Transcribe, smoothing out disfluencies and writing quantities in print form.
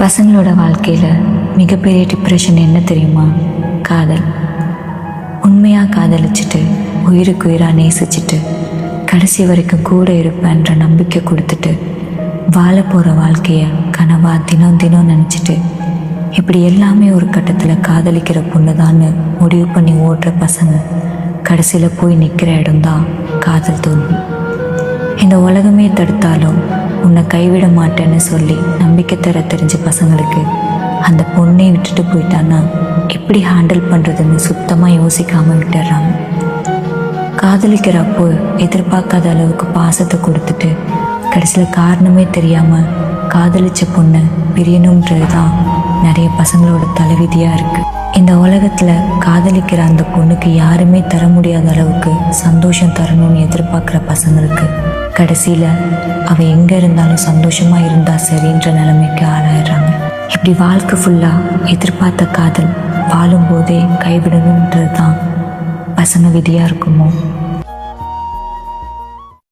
பசங்களோட வாழ்க்கையில் மிகப்பெரிய டிப்ரெஷன் என்ன தெரியுமா? காதல். உண்மையாக காதலிச்சுட்டு உயிருக்கு உயிராக நேசிச்சுட்டு கடைசி வரைக்கும் கூட இருப்பேன்ற நம்பிக்கை கொடுத்துட்டு வாழ போகிற வாழ்க்கையை கனவா தினம் தினம் நினச்சிட்டு இப்படி எல்லாமே ஒரு கட்டத்தில் காதலிக்கிற பொண்ணு தான்னு முடிவு பண்ணி ஓடுற பசங்க கடைசியில் போய் நிற்கிற இடம்தான் காதல் தோல்வி. இந்த உலகமே தடுத்தாலும் உன்னை கைவிட மாட்டேன்னு சொல்லி நம்பிக்கை தர தெரிஞ்ச பசங்களுக்கு அந்த பொண்ணை விட்டுட்டு போயிட்டான்னா எப்படி ஹேண்டில் பண்ணுறதுன்னு சுத்தமாக யோசிக்காமல் விட்டுடுறாங்க. காதலிக்கிறப்போ எதிர்பார்க்காத அளவுக்கு பாசத்தை கொடுத்துட்டு கடைசியில் காரணமே தெரியாமல் காதலிச்ச பொண்ணை பிரியணுன்றது தான் நிறைய பசங்களோட தலைவிதியாக இருக்குது. இந்த உலகத்தில் காதலிக்கிற அந்த பொண்ணுக்கு யாருமே தர முடியாத அளவுக்கு சந்தோஷம் தரணும்னு எதிர்பார்க்குற பசங்களுக்கு கடைசியில் அவள் எங்கே இருந்தாலும் சந்தோஷமாக இருந்தால் சரின்ற நிலைமைக்கு ஆளாயிடுறாங்க. இப்படி வாழ்க்கை ஃபுல்லாக எதிர்பார்த்த காதல் வாழும்போதே கைவிடணுன்றது தான் பசங்க விதியாக இருக்குமோ?